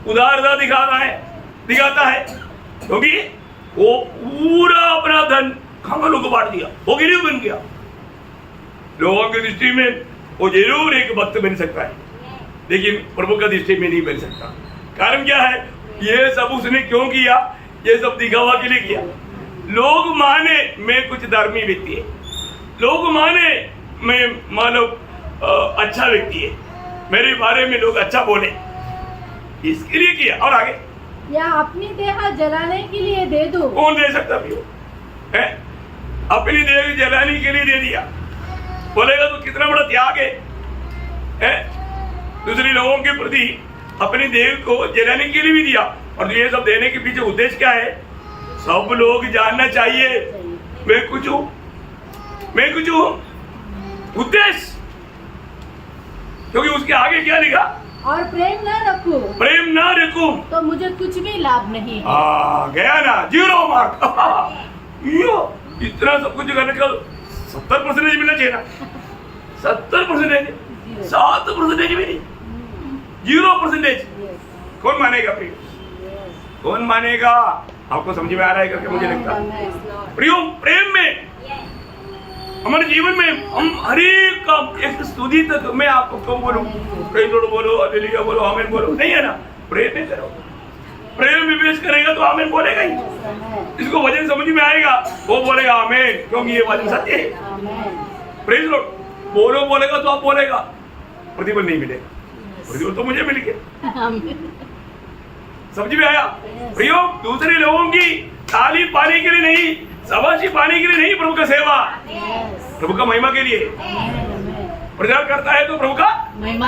उदारता दिखाता है, क्योंकि वो पूरा अपना धन कंगालों को बांट दिया, वो गरीब बन गया। लोगों की दृष्टि में वो जरूर एक भक्त बन सकता है, लेकिन प्रभु का दृष्टि में नहीं बन सकता। कारण क्या है? ये सब उसने क्यों किया? ये सब दिखावा के लिए किया। लोग माने मैं कुछ धार्मिक व्यक्ति है, लोग माने मैं मानव अच्छा व्यक्ति है, मेरे बारे में लोग अच्छा बोले, इसके लिए किया। और आगे, या अपनी देह जलाने के लिए दे दो। कौन दे सकता भी हो? है? अपनी देह जलाने के लिए दे दिया, बोलेगा तो कितना बड़ा त्याग है? दूसरे लोगों के प्रति अपनी देह को जलाने के लिए भी दिया। और ये सब देने के पीछे उद्देश्य क्या है? सब लोग जानना चाहिए मैं कुछ हूं, मैं कुछ हूं। उद्देश्य, क्योंकि उसके आगे क्या लिखा? और प्रेम न रखूं, प्रेम ना रखूं तो मुझे कुछ भी लाभ नहीं है। गया ना, 0 मार्क। इतना सब कुछ करने का 70% मिलना चाहिए ना। 70%, 7% भी नहीं, 0%। कौन मानेगा प्रियो? कौन मानेगा? आपको समझ में आ रहा है करके मुझे लगता है। प्रियो, प्रेम में हमारे जीवन में हम हर एक काम एक स्तुति तक मैं आपको क्यों बोलूं? प्रेम लॉर्ड बोलो, हालेलुया बोलो, आमीन बोलो, नहीं है ना? प्रेम में करो, प्रेम विवेश करेगा तो आमीन बोलेगा ही। इसको वचन समझ में आएगा, वो बोलेगा आमीन, क्योंकि ये वचन सत्य है। प्रेम लॉर्ड बोलो बोलेगा तो आप बोलेगा, प्रतिफल नहीं मिलेगा, प्रतिफल तो मुझे मिल गया। समझ में आया? प्रियो, दूसरे लोगों की तारीफ पाने के लिए नहीं, शाबाशी पाने के लिए नहीं, प्रभु का सेवा, प्रभु का महिमा के लिए। प्रचार करता है तो प्रभु का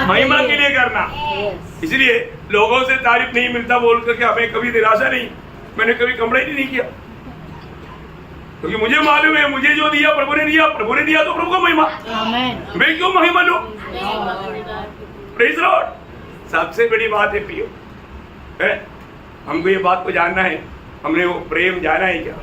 महिमा के लिए करना। इसलिए लोगों से तारीफ नहीं मिलता बोल करके हमें कभी निराशा नहीं, मैंने कभी कंप्लेंट नहीं किया, क्योंकि मुझे मालूम है मुझे जो दिया प्रभु ने दिया, प्रभु ने दिया तो प्रभु का महिमा। मैं क्यों महिमा लूं? Praise Lord. सबसे बड़ी बात है प्रियो, हमको ये बात को जानना है, हमने वो प्रेम जाना है क्या?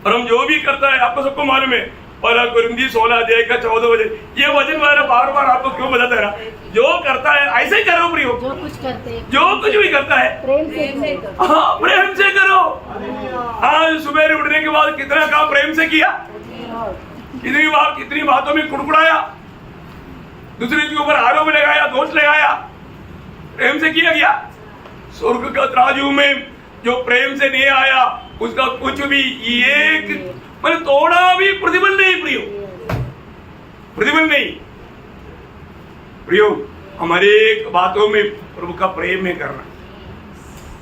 और हम जो भी करता है, आपको सबको मालूम है, पहला कुरिन्थी 16 अध्याय का 14 वचन, ये वचन मैंने बार बार आपको क्यों बताता है ना? जो करता है ऐसे ही करो प्रियो, जो कुछ करते हैं, जो कुछ भी करता है प्रेम से करो। हाँ, प्रेम से करो। आज सुबह उठने के बाद कितना काम प्रेम से किया, कितनी बार कितनी बातों में कुड़कुड़ाया, दूसरे के ऊपर आरोप लगाया, दोष लगाया, प्रेम से किया गया। स्वर्ग का तराजू में जो प्रेम से नहीं आया, उसका कुछ भी एक मतलब थोड़ा भी प्रतिफल नहीं प्रियो, प्रतिफल नहीं प्रियो। हमारे एक बातों में प्रभु का प्रेम में करना,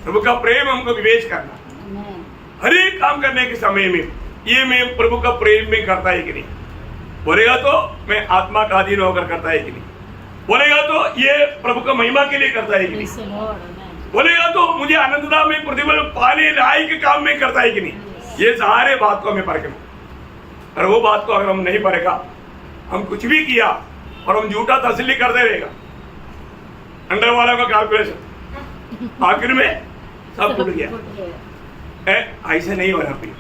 प्रभु का प्रेम हमको विवेश करना, हर एक काम करने के समय में ये मैं प्रभु का प्रेम में करता है कि नहीं, बोलेगा तो मैं आत्मा का अधीन होकर करता है कि नहीं, बोलेगा तो ये प्रभु का महिमा के लिए करता है कि नहीं, बोलेगा तो मुझे आनंदता में प्रतिफल पाने लायक काम में करता है कि नहीं। ये सारे बात को हमें परखना, और वो बात को अगर हम नहीं पढ़ेगा, हम कुछ भी किया और हम झूठा तसल्ली करते रहेगा, अंडर वाला का कैलकुलेशन आखिर में सब टूट गया। ऐसे नहीं होना चाहिए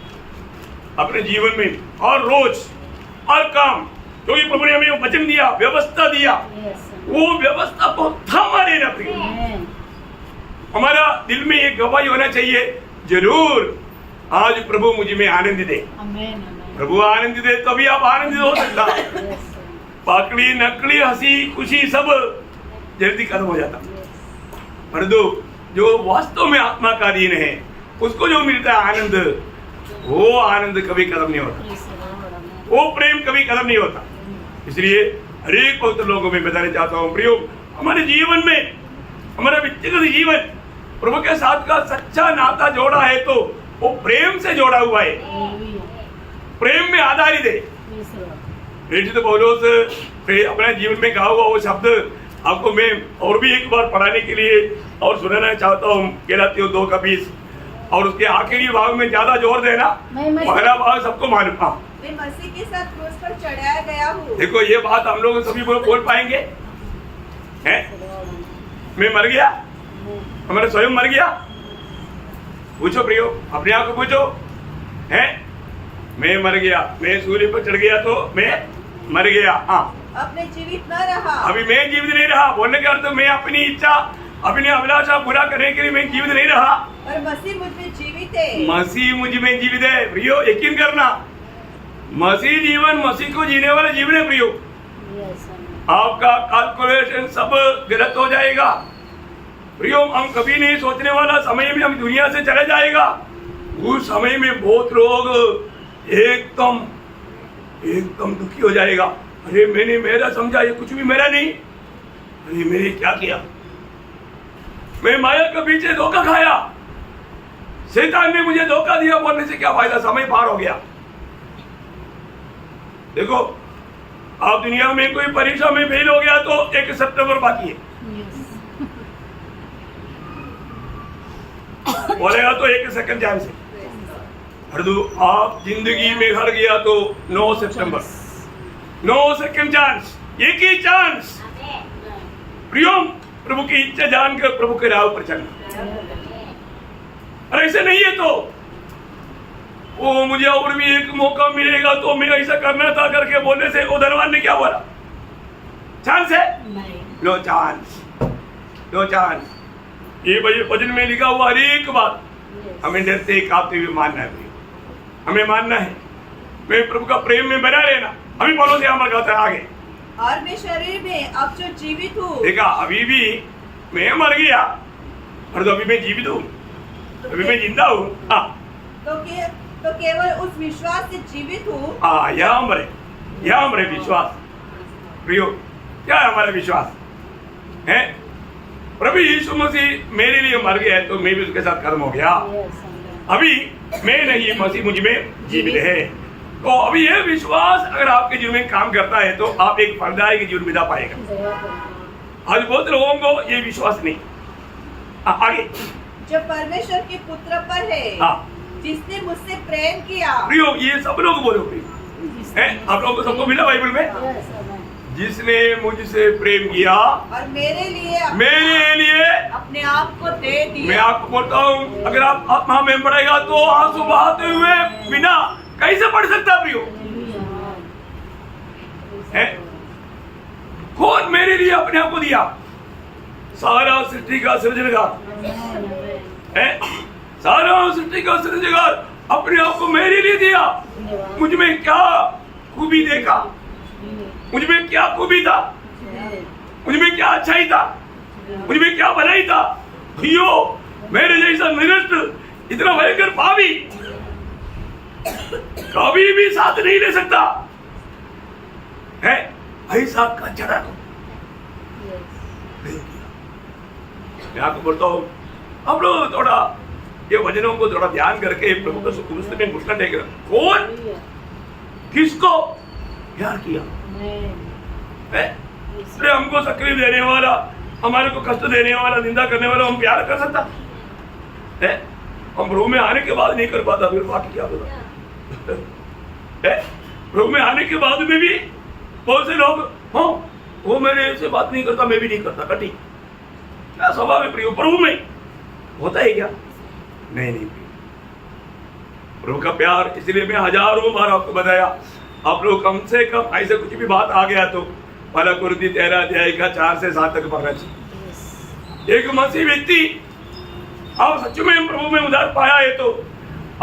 अपने जीवन में, और रोज और काम, क्योंकि प्रभु ने हमें वचन दिया, व्यवस्था दिया, वो व्यवस्था को थामा लेना चाहिए। हमारा दिल में एक गवाही होना चाहिए, जरूर आज प्रभु मुझे में आनंद दे, प्रभु आनंद दे, तभी आप आनंदित हो सकता। पाकड़ी नकली हंसी खुशी सब जल्दी खत्म हो जाता, परंतु जो वास्तव में आत्मा का अधीन है उसको जो मिलता है आनंद, वो आनंद कभी खत्म नहीं होता, वो प्रेम कभी खत्म नहीं होता। इसलिए हर एक पवित्र लोगों में बताना चाहता हूँ प्रियो, हमारे जीवन में, हमारा व्यक्तिगत जीवन प्रभु के साथ का सच्चा नाता जोड़ा है तो वो प्रेम से जोड़ा हुआ है, प्रेम में आधारित है। प्रेरित पौलुस अपने जीवन में कहा हुआ वो शब्द आपको मैं और भी एक बार पढ़ाने के लिए और सुनाना चाहता हूँ। गलातियों 2:20 और उसके आखिरी भाग में ज्यादा जोर देना, पहला भाग सबको मालूम, मैं मसीह के साथ क्रूस पर चढ़ाया गया हूँ। देखो ये बात हम लोग सभी बोल पाएंगे हैं? मैं मर गया, हमारा स्वयं मर गया। पूछो प्रियो, अपने आप को पूछो हैं? मैं मर गया, मैं सूर्य पर चढ़ गया तो मैं मर गया। हाँ, अब मैं जीवित न रहा। अभी मैं जीवित नहीं रहा बोलने का अर्थ मैं अपनी इच्छा अपनी अभिलाषा पूरा करने के लिए मैं जीवित नहीं रहा, और मसीह मुझ में जीवित है। मसीह मुझ में जीवित है। प्रियो यकीन करना, मसीह जीवन मसीह को जीने वाला जीवन है प्रियो। आपका कैलकुलेशन सब गलत हो जाएगा प्रियो। हम कभी नहीं सोचने वाला समय में हम दुनिया से चले जाएगा। उस समय में बहुत लोग एकदम दुखी हो जाएगा। अरे मैंने मेरा समझा, ये कुछ भी मेरा नहीं। अरे मैंने क्या किया, मैं माया के पीछे धोखा खाया, शैतान ने मुझे धोखा दिया। बोलने से क्या फायदा, समय पार हो गया। देखो आप दुनिया में कोई परीक्षा में फेल हो गया तो 1 सितंबर बाकी है, बोलेगा तो 1 सेकंड चांस है। आप जिंदगी में हार गया तो 9 सितंबर, 9 सेकंड चांस, एक ही चांस। प्रियो प्रभु की इच्छा जानकर प्रभु के राह पर चलना। अरे ऐसे नहीं है तो वो मुझे और भी एक मौका मिलेगा तो मैं ऐसा करना था करके बोलने से वो धनवान ने क्या बोला? चांस है? No chance, no chance. ये भजन में लिखा हुआ हर एक बात हमें डरते कांपते हुए मानना है, हमें मानना है। मैं प्रभु का प्रेम में बना रहना। अभी बोलो से अमर गाता है आगे। और मैं शरीर में अब जो जीवित हूँ, देखा अभी भी मैं मर गया और तो अभी मैं जीवित हूँ, अभी मैं जिंदा हूँ। तो केवल उस विश्वास से जीवित हूँ। यह हमारे विश्वास। प्रियो क्या है हमारा विश्वास है? प्रभु यीशु मसीह मेरे लिए मर गया है तो मैं भी उसके साथ कर्म हो गया। अभी मैं नहीं, मसीह मुझ में जीवित है। तो अभी यह विश्वास अगर आपके जीवन में काम करता है तो आप एक फलदायी जीवन बिता पाएगा। आज बहुत लोगों को ये विश्वास नहीं। आगे, जो परमेश्वर के पुत्र पर है, जिसने मुझसे प्रेम किया। प्रियो ये सब लोग बोलो प्रियो है, आप लोगों को सबको मिला बाइबल में? जिसने मुझसे प्रेम किया और मेरे लिए अपने आप को दे दिया। मैं आपको बोलता हूँ अगर आप आत्मा में पड़ेगा तो आंसू बहाते हुए बिना कैसे पढ़ सकता प्रियो है? कौन मेरे लिए अपने आप को दिया? सारा सृष्टि का सृजनहार है, सारा सृष्टि का सृजनहार अपने आप को मेरे लिए दिया। मुझ में क्या खूबी देखा, मुझ में क्या खूबी था, मुझ में क्या अच्छाई था, मुझ में क्या भलाई था। भैयो मेरे जैसा निरस्त इतना भयंकर पापी कभी भी साथ नहीं ले सकता है। ऐसा कचरा मैं आपको बोलता हूँ, हम लोग थोड़ा ये वचनों को थोड़ा ध्यान करके प्रभु का सुकुमस्त में घुसना टेक। कौन किसको प्यार किया है? अरे हमको तकलीफ देने वाला, हमारे को कष्ट देने वाला, निंदा करने वाला हम प्यार कर सकता है? हम प्रभु में आने के बाद नहीं कर पाता, फिर बाकी क्या होगा? प्रभु में आने के बाद में भी बहुत से लोग वो मेरे से बात नहीं करता, मैं भी नहीं करता। कटी क्या स्वभाव है प्रियो? प्रभु में होता है क्या? नहीं। प्रभु का प्यार, इसलिए मैं हजारों बार आपको बताया, आप लोग कम से कम ऐसे कुछ भी बात आ गया तो पहला कुरिन्थी 13 अध्याय का 4 से 7 तक पढ़ना चाहिए। एक मसीह व्यक्ति आप सच में प्रभु में उधार पाया है तो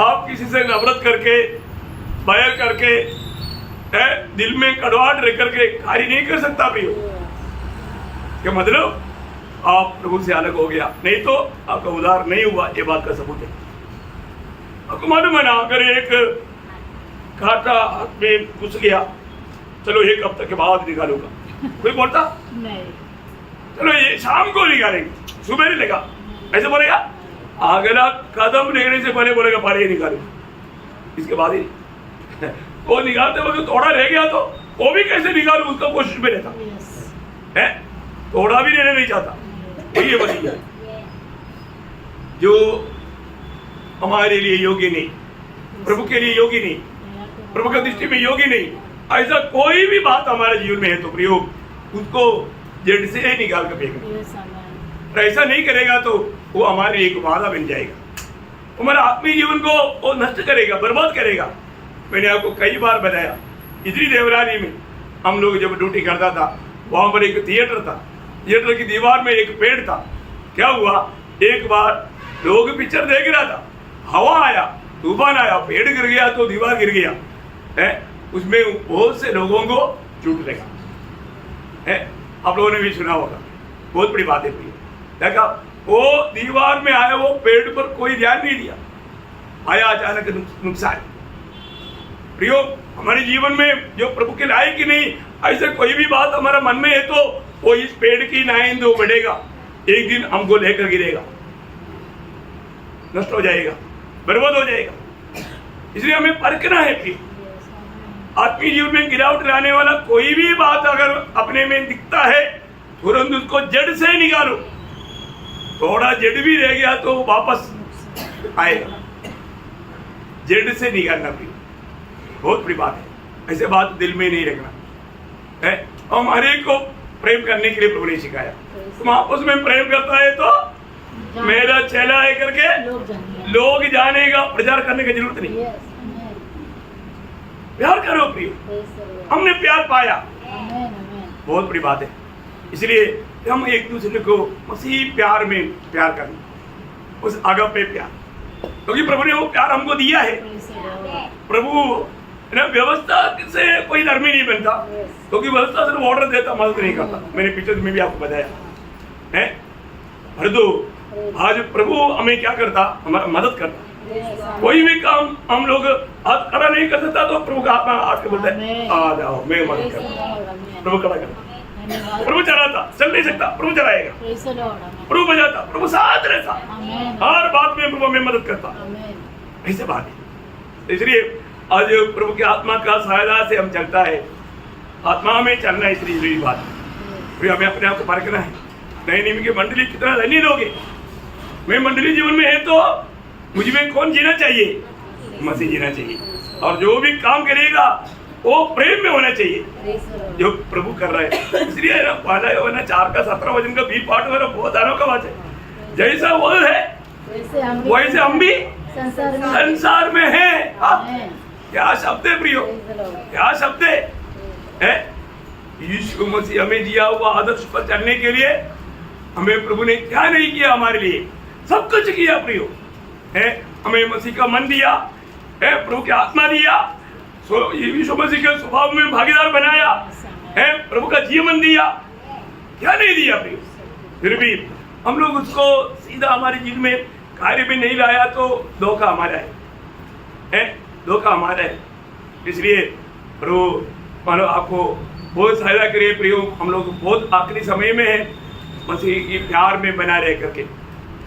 आप किसी से नफरत करके, बैर करके, दिल में कड़वाहट रख करके कार्य नहीं कर सकता प्रियो। क्या मतलब? आप प्रभु से अलग हो गया, नहीं तो आपका उद्धार नहीं हुआ। ये बात का सबूत है। आपको मालूम है ना, अगर एक कांटा हाथ में घुस गया, चलो 1 हफ्ते के बाद निकालूंगा, कोई बोलता नहीं? चलो ये शाम को निकालेंगे, सुबह नहीं लेगा, ऐसे बोलेगा? अगला कदम लेने से पहले बोलेगा पहले निकालो, इसके बाद ही वो निकालते वक्त थोड़ा रह गया तो वो भी कैसे निकालू, उसका कोशिश में रहता है, थोड़ा भी लेने नहीं चाहता। ये वही है जो हमारे लिए योग्य नहीं, प्रभु के लिए योग्य नहीं, प्रभु की दृष्टि में योग्य नहीं। ऐसा कोई भी बात हमारे जीवन में है तो प्रयोग उसको जड़ से ही निकाल कर फेंकना। ऐसा नहीं करेगा तो वो हमारे लिए एक बाधा बन जाएगा, हमारा आत्मीय जीवन को वो नष्ट करेगा, बर्बाद करेगा। मैंने आपको कई बार बताया, इतनी देवरानी में हम लोग जब ड्यूटी करता था, वहां पर एक थिएटर था, थिएटर की दीवार में एक पेड़ था। क्या हुआ, एक बार लोग पिक्चर देख रहा था, हवा आया, तूफान आया, पेड़ गिर गया तो दीवार गिर गया है, उसमें बहुत से लोगों को चोट लगा है। आप लोगों ने भी सुना होगा, बहुत बड़ी बात है। देखा वो दीवार में आया, वो पेड़ पर कोई ध्यान नहीं दिया, आया अचानक नुकसान। प्रियो, हमारे जीवन में जो प्रभु के लायक ही नहीं, ऐसे कोई भी बात हमारा मन में है तो वो इस पेड़ की नाइंद वो बढ़ेगा, एक दिन हमको लेकर गिरेगा, नष्ट हो जाएगा, बर्बाद हो जाएगा। इसलिए हमें परखना है कि आत्मीय जीवन में गिरावट लाने वाला कोई भी बात अगर अपने में दिखता है, तुरंत उसको जड़ से निकालो। थोड़ा जड़ भी रह गया तो वापस आएगा, जड़ से निकालना भी बहुत बड़ी बात है। ऐसे बात दिल में नहीं रखना है। हम हर एक को प्रेम करने के लिए प्रभु ने सिखाया। तुम आपस में प्रेम करता है तो मेरा चेला है करके लोग जानेगा, प्रचार करने की जरूरत नहीं। प्यार करो प्रिय, हमने प्यार पाया, बहुत बड़ी बात है। इसलिए हम एक दूसरे को मसीह प्यार में प्यार करना, उस अगापे प्यार, क्योंकि प्रभु ने वो प्यार हमको दिया है। प्रभु व्यवस्था से कोई धर्मी नहीं बनता, क्योंकि व्यवस्था सिर्फ ऑर्डर देता, मदद नहीं करता। मैंने पिक्चर में भी आपको बताया है। परंतु आज प्रभु हमें क्या करता, हमारा मदद करता। कोई भी काम हम लोग हाथ खड़ा नहीं कर सकता तो प्रभु का आत्मा आके बोलता है आ जाओ, मैं मदद करता। प्रभु खड़ा करता, प्रभु चलाता, चल नहीं सकता प्रभु चलाएगा, प्रभु बजाता, प्रभु साथ रहता, हर बात में प्रभु हमें मदद करता। ऐसे बात है। इसलिए आज प्रभु की आत्मा का सहायता से हम चलता है, आत्मा में चलना, इसलिए जरूरी बात है। हमें अपने आप को परखना है। नए नियम की मंडली कितना धनी लोग हैं, मैं मंडली जीवन में है तो मुझ में कौन जीना चाहिए, मसीह जीना चाहिए। और जो भी काम करेगा वो प्रेम में होना चाहिए, जो प्रभु कर रहा है। इसलिए ना पहला यूहन्ना 4:17 का 20 पाठ में बहुत अनोखा बात है। जैसा वो है वैसे हम भी संसार में हैं। क्या शब्द है प्रियो, क्या शब्द है। यीशु मसीह हमें दिया हुआ आदर्श पर चलने के लिए हमें प्रभु ने क्या नहीं किया, हमारे लिए सब कुछ किया प्रियो है। हमें मसीह का मन दिया है, प्रभु की आत्मा दिया, यीशु मसीह के स्वभाव में भागीदार बनाया है, प्रभु का जीवन दिया, क्या नहीं दिया प्रियो। फिर भी हम लोग उसको सीधा हमारे जीवन में कार्य में नहीं लाया तो धोखा हमारा है, धोखा हमारा है। इसलिए प्रभु मानो आपको बहुत सहायता करिए प्रियो। हम लोग बहुत आखिरी समय में है, मसीह की प्यार में बना रह करके,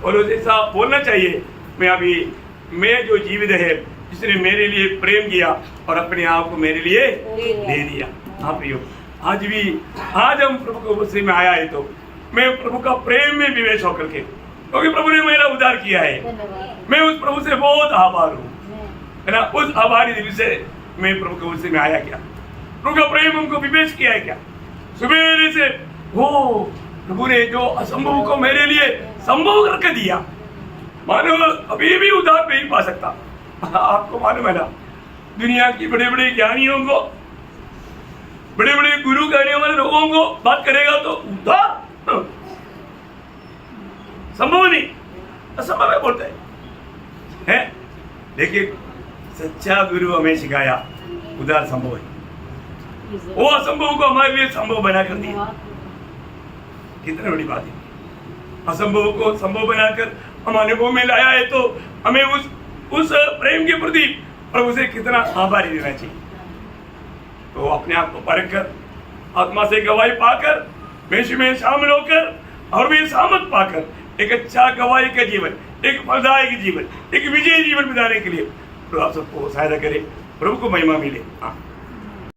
और ऐसा बोलना चाहिए, मैं जो जीवित है जिसने मेरे लिए प्रेम किया और अपने आप को मेरे लिए दे दिया। हाँ प्रियो, आज हम प्रभु को मसीह में आया है तो मैं प्रभु का प्रेम में विवेश होकर के, क्योंकि प्रभु ने मेरा उद्धार किया है, मैं उस प्रभु से बहुत आभार हूँ, है ना। उस आभारी दिल से मैं प्रभु को मसीह में आया क्या, प्रभु का प्रेम हमको विवेश किया है क्या। सुबह से वो प्रभु ने जो असंभव को मेरे लिए संभव करके दिया, मानो अभी भी उद्धार नहीं पा सकता। आपको मालूम है ना, दुनिया की बड़े बड़े ज्ञानियों को, बड़े बड़े गुरु कहने वाले लोगों को बात करेगा तो उद्धार संभव नहीं, असंभव है बोलते हैं। लेकिन सच्चा गुरु हमें सिखाया उद्धार संभव है, वो असंभव को हमारे लिए संभव बना कर दिया। कितनी बड़ी बात है, असंभव को संभव बनाकर हमारे अनुभव में लाया है तो हमें उस प्रेम के प्रति प्रभु से कितना आभारी रहना चाहिए। तो अपने आप को परख कर, आत्मा से गवाही पाकर, यीशु में शामिल होकर और भी सामर्थ पाकर एक अच्छा गवाही का जीवन, एक फलदायक जीवन, एक विजयी जीवन बिताने के लिए प्रभु आप सबको सहायता करे। प्रभु को महिमा मिले।